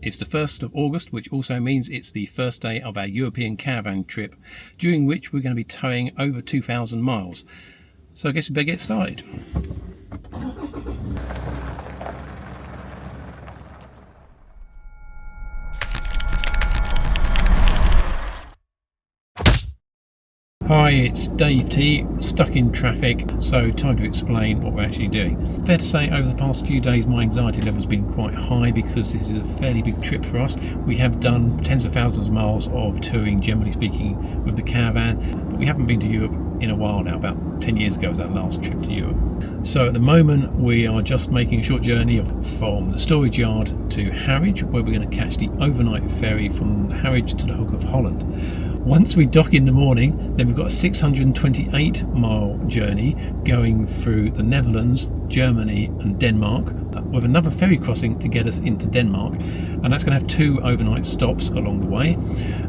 It's the 1st of August, which also means it's the first day of our European caravan trip, during which we're going to be towing over 2,000 miles. So I guess we better get started. Hi, it's Dave T, stuck in traffic, so time to explain what we're actually doing. Fair to say, over the past few days my anxiety level's been quite high because this is a fairly big trip for us. We have done tens of thousands of miles of touring, generally speaking, with the caravan, but we haven't been to Europe in a while now. About 10 years ago was our last trip to Europe. So at the moment we are just making a short journey from the storage yard to Harwich, where we're going to catch the overnight ferry from Harwich to the Hook of Holland. Once we dock in the morning, then we've got a 628 mile journey going through the Netherlands, Germany and Denmark, with another ferry crossing to get us into Denmark, and that's going to have 2 overnight stops along the way,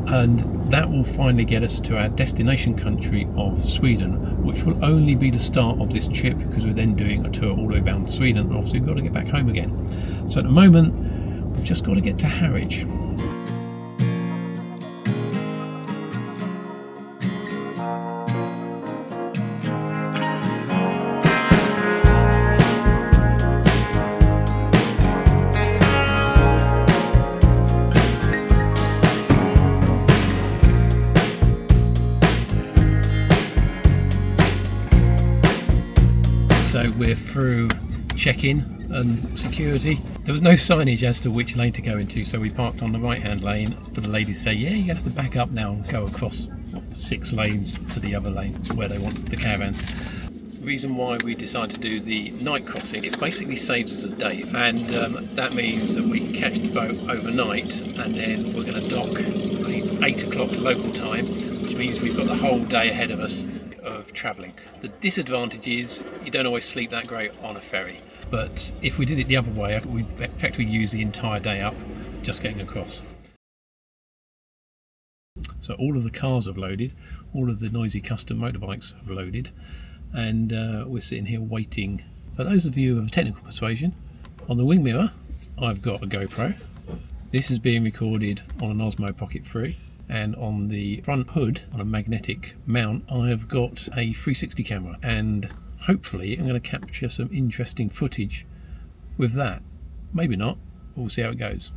and that will finally get us to our destination country of Sweden, which will only be the start of this trip because we're then doing a tour all the way around Sweden, and obviously we've got to get back home again. So at the moment we've just got to get to Harwich. So we're through check-in and security. There was no signage as to which lane to go into, so we parked on the right-hand lane for the ladies to say, yeah, you're going to have to back up now and go across 6 lanes to the other lane where they want the caravans. The reason why we decided to do the night crossing, it basically saves us a day, and that means that we can catch the boat overnight, and then we're going to dock, I think it's 8 o'clock local time, which means we've got the whole day ahead of us of travelling. The disadvantage is you don't always sleep that great on a ferry, but if we did it the other way, we'd effectively use the entire day up just getting across. So all of the cars have loaded, all of the noisy custom motorbikes have loaded, and we're sitting here waiting. For those of you of technical persuasion, on the wing mirror I've got a GoPro. This is being recorded on an Osmo Pocket 3. And on the front hood, on a magnetic mount, I've got a 360 camera, and hopefully I'm going to capture some interesting footage with that. Maybe not, we'll see how it goes.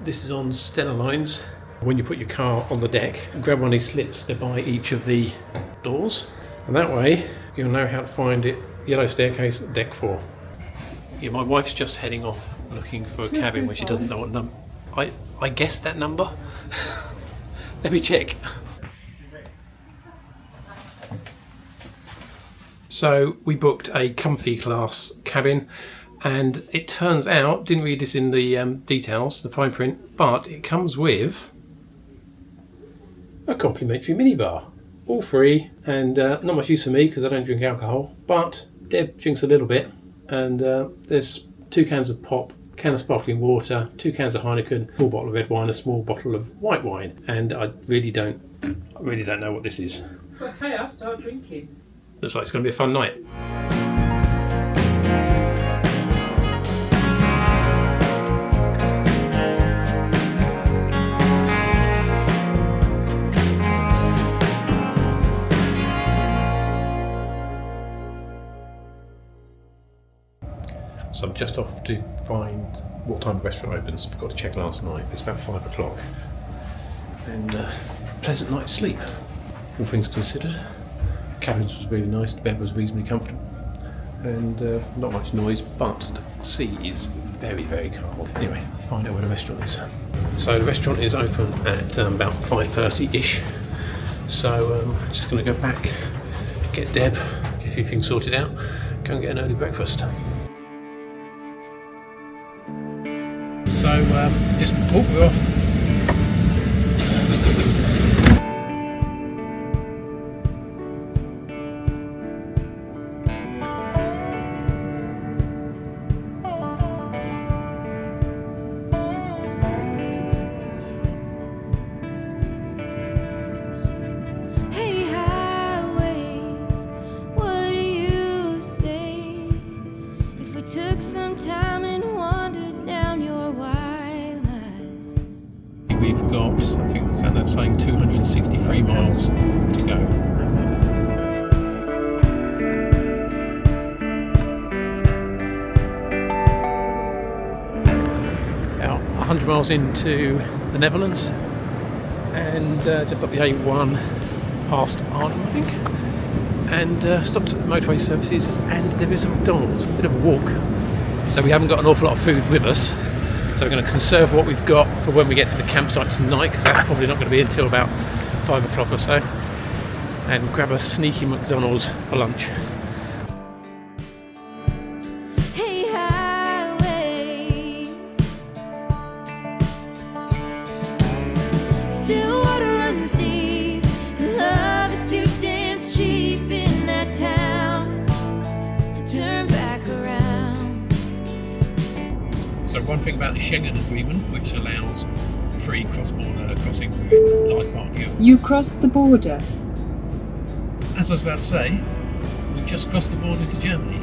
This is on Stena Lines. When you put your car on the deck, grab one of these slips, they're by each of the doors, and that way you'll know how to find it. Yellow staircase, deck 4. Yeah, my wife's just heading off looking for a cabin when she doesn't know what number. I guessed that number. Let me check. So we booked a comfy class cabin, and it turns out, didn't read this in the details, the fine print, but it comes with a complimentary minibar, all free, and not much use for me because I don't drink alcohol, but Deb drinks a little bit, and there's 2 cans of pop, can of sparkling water, 2 cans of Heineken, small bottle of red wine, a small bottle of white wine, and I really don't know what this is. Well, hey, I'll start drinking. Looks like it's going to be a fun night. So I'm just off to find what time the restaurant opens. I forgot to check last night. It's about 5 o'clock. And pleasant night's sleep, all things considered. The cabin was really nice, the bed was reasonably comfortable. and not much noise, but the sea is very, very calm. Anyway, find out where the restaurant is. So the restaurant is open at about 5:30-ish. So just going to go back, get Deb, get a few things sorted out, go and get an early breakfast. So just we're off. We've got, I think that's saying 263 miles to go. About 100 miles into the Netherlands, and just up the A1 past Arnhem, I think, and stopped at the motorway services, and there is a McDonald's, a bit of a walk. So we haven't got an awful lot of food with us. So we're going to conserve what we've got for when we get to the campsite tonight, because that's probably not going to be until about 5 o'clock or so, and grab a sneaky McDonald's for lunch. Hey, highway, still water runs deep, love is too damn cheap in that town to turn back around. So one thing about the Schengen Agreement, which allows free cross-border crossing within a large part of Europe. You crossed the border. As I was about to say, we've just crossed the border to Germany.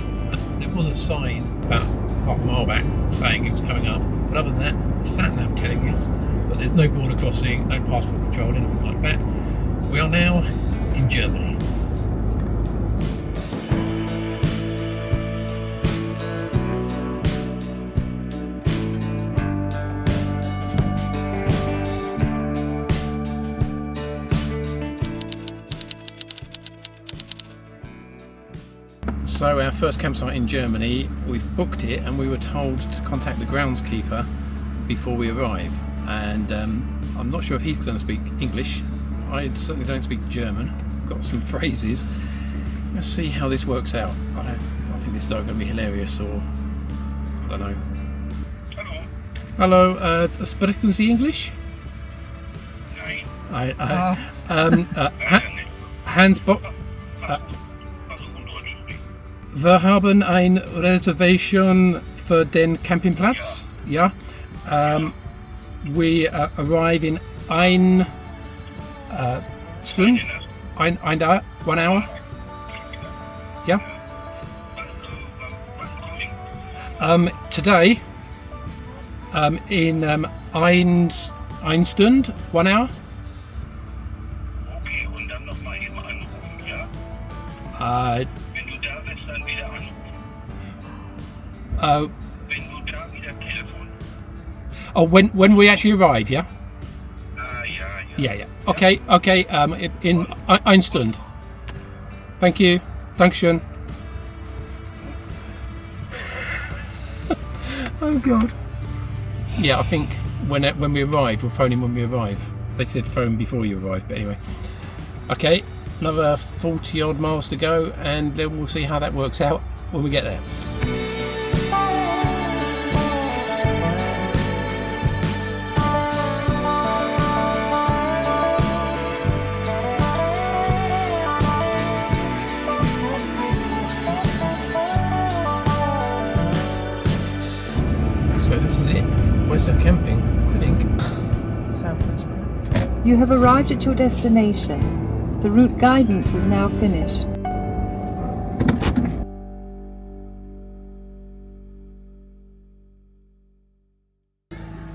There was a sign about half a mile back saying it was coming up, but other than that, the sat-nav telling us that there's no border crossing, no passport control, anything like that. We are now in Germany. So our first campsite in Germany, we've booked it, and we were told to contact the groundskeeper before we arrive, and I'm not sure if he's going to speak English. I certainly don't speak German. I've got some phrases. Let's see how this works out. I think this is either going to be hilarious, or I don't know. Hello, sprechen Sie English? Nein. Hans Bock. Wir haben eine Reservation für den Campingplatz. Ja. We arrive in one hour. Yeah. Today. In eine Stunde, 1 hour. Okay, und dann nochmal eben anrufen, ja? Wenn du da bist, dann wieder anrufen. Wenn du da wieder Telefon. Oh, when we actually arrive, yeah? Ja. Yeah. Okay, in eine Stunde. Thank you. Dankeschön. Oh God. Yeah, I think when we arrive, we'll phone him when we arrive. They said phone before you arrive, but anyway. Okay, another 40 odd miles to go, and then we'll see how that works out when we get there. So this is it. Where's the camping, I think? Southwest. You have arrived at your destination. The route guidance is now finished.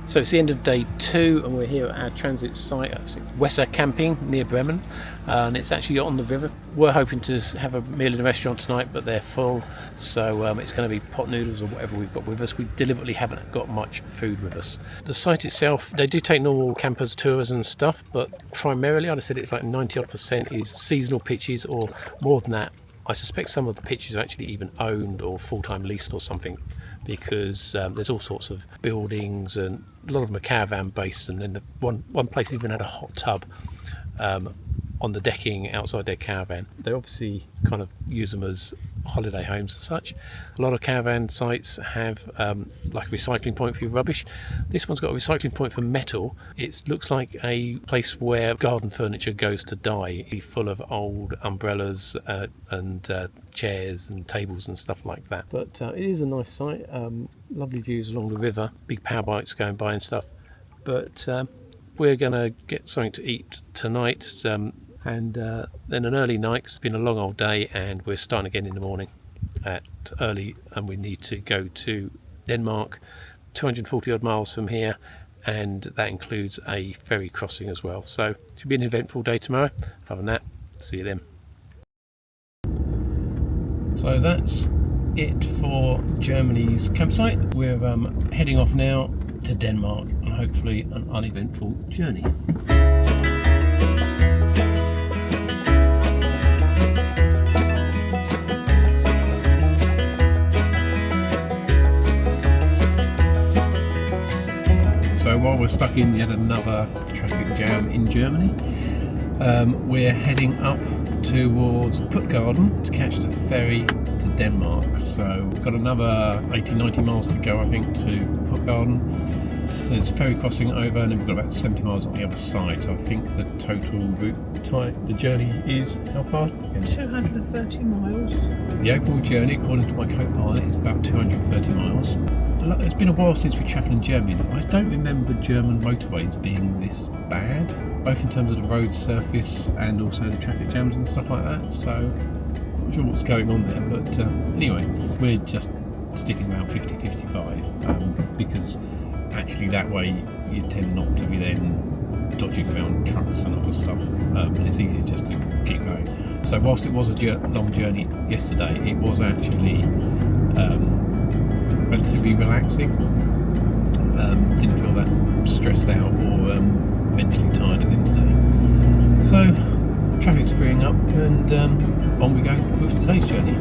So it's the end of day 2, and we're here at our transit site at Weser Camping near Bremen, and it's actually on the river. We're hoping to have a meal in a restaurant tonight, but they're full, so it's going to be pot noodles or whatever we've got with us. We deliberately haven't got much food with us. The site itself, they do take normal campers, tours and stuff, but primarily I'd have said it's like 90% is seasonal pitches, or more than that, I suspect some of the pitches are actually even owned or full-time leased or something, because there's all sorts of buildings, and a lot of them are caravan based, and then one place even had a hot tub on the decking outside their caravan. They obviously kind of use them as holiday homes and such. A lot of caravan sites have like a recycling point for your rubbish. This one's got a recycling point for metal. It looks like a place where garden furniture goes to die, full of old umbrellas and chairs and tables and stuff like that. But it is a nice site, lovely views along the river, big power bikes going by and stuff. But we're going to get something to eat tonight, and then an early night, 'cause it's been a long old day, and we're starting again in the morning at early, and we need to go to Denmark, 240 odd miles from here, and that includes a ferry crossing as well. So it should be an eventful day tomorrow. Other than that, see you then. So that's it for Germany's campsite. We're heading off now to Denmark, and hopefully an uneventful journey. So while we're stuck in yet another traffic jam in Germany, we're heading up towards Puttgarden to catch the ferry to Denmark. So we've got another 80-90 miles to go, I think, to Puttgarden. There's ferry crossing over, and then we've got about 70 miles on the other side. So I think the total route time, the journey is how far? 230 miles. The overall journey, according to my co-pilot, is about 230 miles. It's been a while since we travelled in Germany. I don't remember German motorways being this bad, both in terms of the road surface and also the traffic jams and stuff like that. So I'm not sure what's going on there, but anyway, we're just sticking around 50-55 because actually that way you tend not to be then dodging around trucks and other stuff, and it's easier just to keep going. So whilst it was a long journey yesterday, it was actually relatively relaxing. Didn't feel that stressed out or mentally tired at the end of the day. So traffic's freeing up, and on we go for today's journey.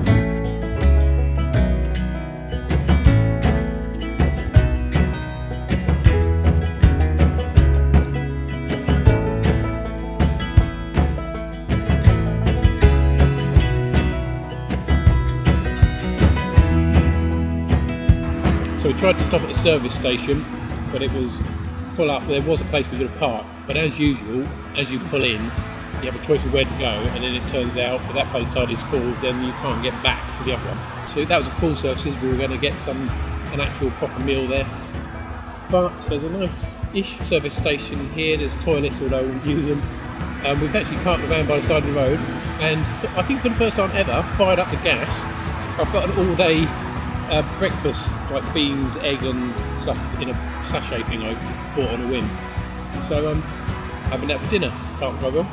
So we tried to stop at a service station, but it was full up. There was a place we could have parked, but as usual, as you pull in, you have a choice of where to go, and then it turns out that that place side is full, then you can't get back to the other one. So that was a full services. We were going to get an actual proper meal there. But there's a nice-ish service station here. There's toilets, although we won't use them. We've actually parked the van by the side of the road, and I think for the first time ever, fired up the gas. I've got an all-day breakfast, like beans, egg and stuff in a sachet thing I bought on a whim. So having that for dinner, can't go wrong.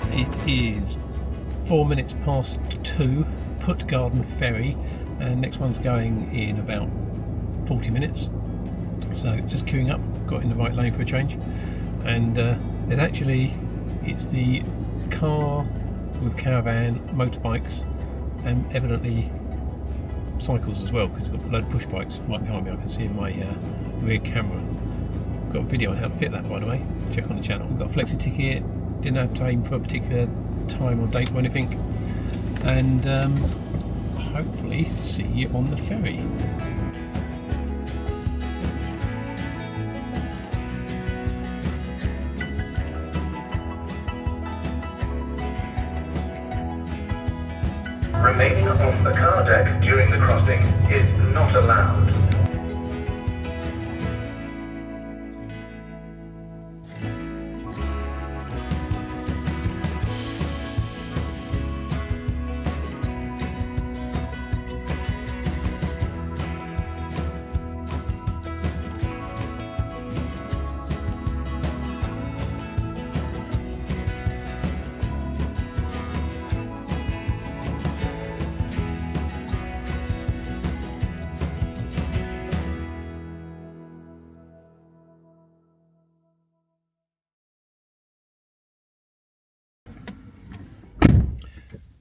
It is 4 minutes past 2, Puttgarden ferry, and next one's going in about 40 minutes. So just queuing up, got in the right lane for a change, and there's actually, it's the car with caravan, motorbikes, and evidently cycles as well, because we've got a load of push bikes right behind me. I can see in my rear camera. Got a video on how to fit that, by the way. Check on the channel. We've got a flexi ticket. Didn't have time for a particular time or date or anything, and hopefully see you on the ferry. Remaining on the car deck during the crossing is not allowed.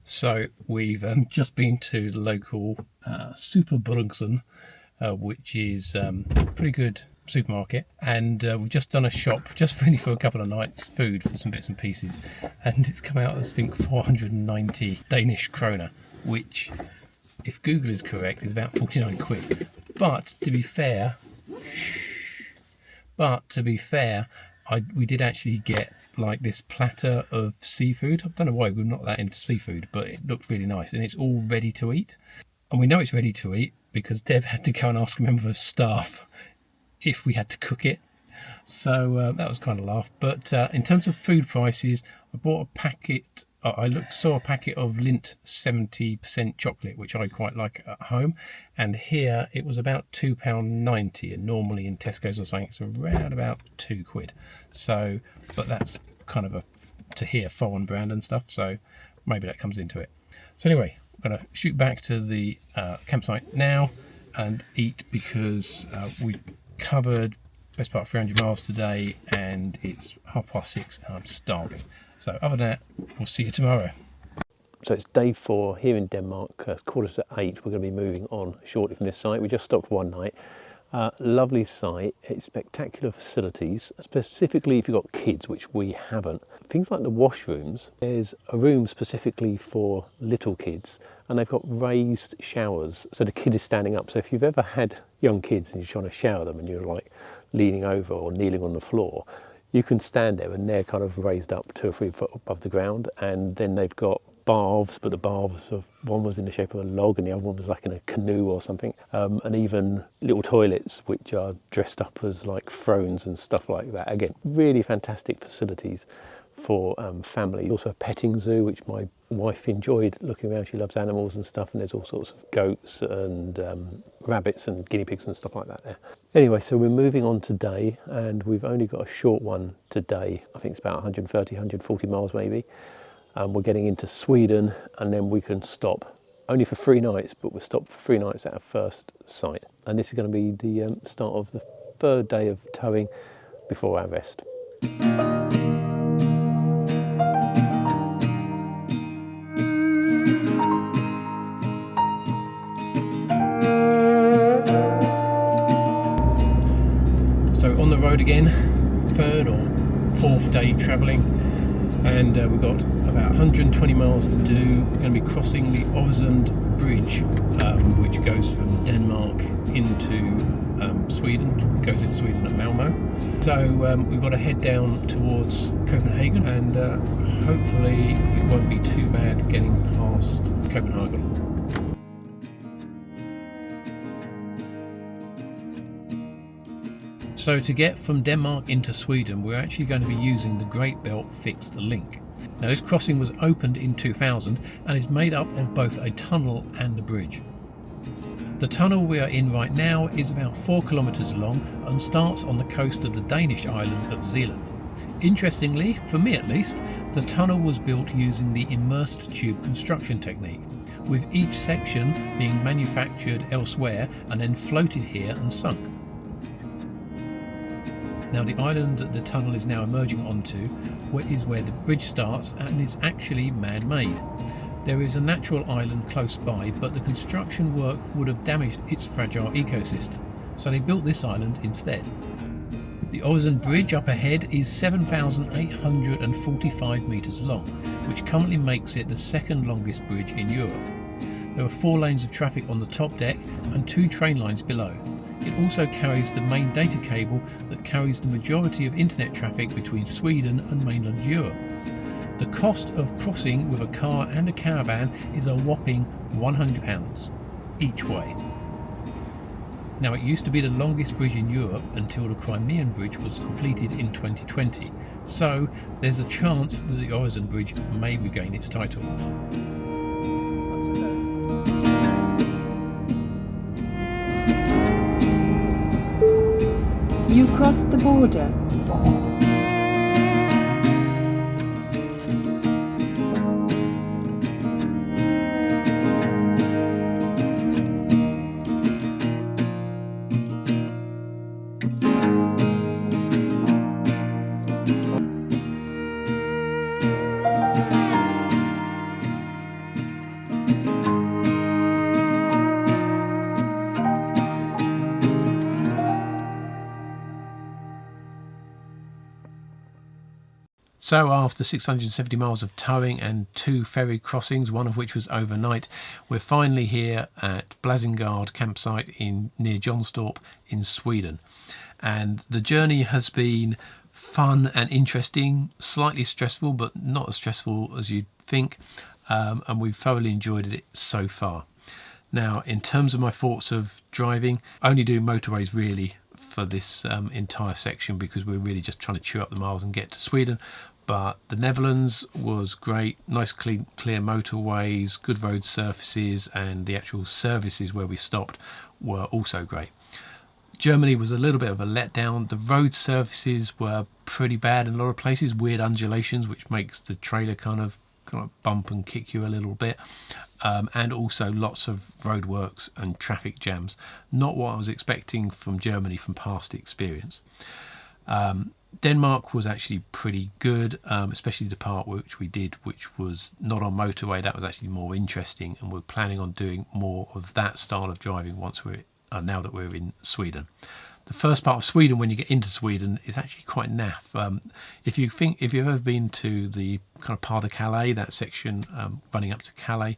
So we've just been to the local Puttgarden, which is a pretty good supermarket, and we've just done a shop just really for a couple of nights food for some bits and pieces, and it's come out as I think 490 Danish kroner, which if Google is correct is about 49 quid. But to be fair, we did actually get like this platter of seafood. I don't know why we're not that into seafood, but it looked really nice, and it's all ready to eat. And we know it's ready to eat because Deb had to go and ask a member of staff if we had to cook it. So that was kind of laugh. But in terms of food prices, I bought a packet. Saw a packet of Lindt 70% chocolate, which I quite like at home, and here it was about £2.90, and normally in Tesco's or something it's around about 2 quid. So, but that's kind of a foreign brand and stuff, so maybe that comes into it. So anyway, I'm going to shoot back to the campsite now and eat, because we covered best part of 300 miles today, and it's 6:30 and I'm starving. So other than that, we'll see you tomorrow. So it's day 4 here in Denmark. It's 7:45. We're going to be moving on shortly from this site. We just stopped one night. Lovely site. It's spectacular facilities, specifically if you've got kids, which we haven't. Things like the washrooms. There's a room specifically for little kids, and they've got raised showers, so the kid is standing up. So if you've ever had young kids and you're trying to shower them and you're like leaning over or kneeling on the floor, you can stand there and they're kind of raised up 2 or 3 foot above the ground. And then they've got baths, but the baths of one was in the shape of a log and the other one was like in a canoe or something, and even little toilets which are dressed up as like thrones and stuff like that. Again, really fantastic facilities for family. Also a petting zoo, which my wife enjoyed looking around. She loves animals and stuff, and there's all sorts of goats and rabbits and guinea pigs and stuff like that there. Anyway, so we're moving on today, and we've only got a short one today. I think it's about 130, 140 miles maybe. We're getting into Sweden, and then we can stop only for 3 nights, but we'll stop for 3 nights at our first site. And this is going to be the start of the 3rd day of towing before our rest. So on the road again, 3rd or 4th day travelling, and we've got about 120 miles to do. We're going to be crossing the Öresund bridge, which goes from Denmark into Sweden, goes into Sweden at Malmo. So we've got to head down towards Copenhagen, and hopefully it won't be too bad getting past Copenhagen. So to get from Denmark into Sweden, we're actually going to be using the Great Belt Fixed Link. Now this crossing was opened in 2000 and is made up of both a tunnel and a bridge. The tunnel we are in right now is about 4 kilometres long and starts on the coast of the Danish island of Zealand. Interestingly, for me at least, the tunnel was built using the immersed tube construction technique, with each section being manufactured elsewhere and then floated here and sunk. Now the island that the tunnel is now emerging onto is where the bridge starts and is actually man-made. There is a natural island close by, but the construction work would have damaged its fragile ecosystem, so they built this island instead. The Öresund Bridge up ahead is 7,845 metres long, which currently makes it the 2nd longest bridge in Europe. There are 4 lanes of traffic on the top deck and 2 train lines below. It also carries the main data cable that carries the majority of internet traffic between Sweden and mainland Europe. The cost of crossing with a car and a caravan is a whopping £100 each way. Now, it used to be the longest bridge in Europe until the Crimean Bridge was completed in 2020, so there's a chance that the Öresund Bridge may regain its title. You crossed the border. So after 670 miles of towing and 2 ferry crossings, one of which was overnight, we're finally here at Blasingard campsite near Jonstorp in Sweden. And the journey has been fun and interesting, slightly stressful, but not as stressful as you'd think. And we've thoroughly enjoyed it so far. Now, in terms of my thoughts of driving, I only do motorways really for this entire section because we're really just trying to chew up the miles and get to Sweden. But the Netherlands was great, nice clear motorways, good road surfaces, and the actual services where we stopped were also great. Germany was a little bit of a letdown. The road surfaces were pretty bad in a lot of places, weird undulations which makes the trailer kind of bump and kick you a little bit, and also lots of roadworks and traffic jams. Not what I was expecting from Germany from past experience. Denmark was actually pretty good, especially the part which we did, which was not on motorway. That was actually more interesting, and we're planning on doing more of that style of driving once now that we're in Sweden. The first part of Sweden, when you get into Sweden, is actually quite naff. If you've ever been to the kind of part of Calais, that section running up to Calais,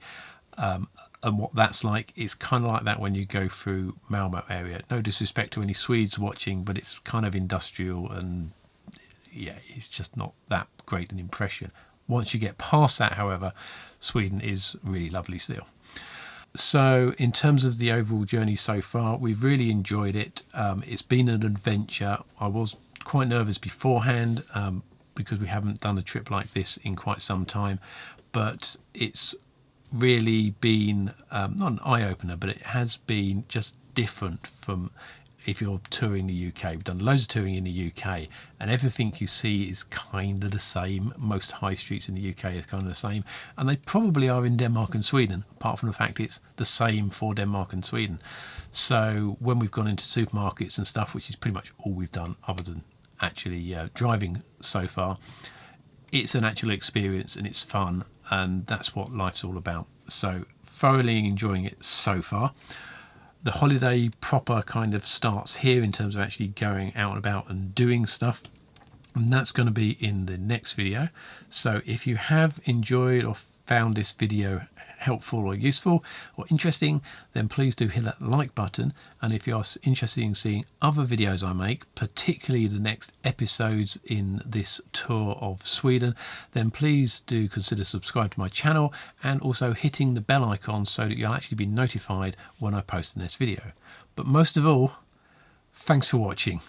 and what that's like, it's kind of like that when you go through Malmö area. No disrespect to any Swedes watching, but it's kind of industrial, and yeah, it's just not that great an impression. Once you get past that, however, Sweden is really lovely still. So in terms of the overall journey so far, we've really enjoyed it. It's been an adventure. I was quite nervous beforehand because we haven't done a trip like this in quite some time, but it's really been not an eye-opener, but it has been just different from if you're touring the UK. We've done loads of touring in the UK, and everything you see is kind of the same. Most high streets in the UK are kind of the same, and they probably are in Denmark and Sweden, apart from the fact it's the same for Denmark and Sweden. So when we've gone into supermarkets and stuff, which is pretty much all we've done other than actually driving so far, it's an actual experience and it's fun, and that's what life's all about. So thoroughly enjoying it so far. The holiday proper kind of starts here in terms of actually going out and about and doing stuff, and that's going to be in the next video. So if you have enjoyed or found this video helpful or useful or interesting, then please do hit that like button. And if you're interested in seeing other videos I make, particularly the next episodes in this tour of Sweden, then please do consider subscribing to my channel and also hitting the bell icon so that you'll actually be notified when I post the next video. But most of all, thanks for watching.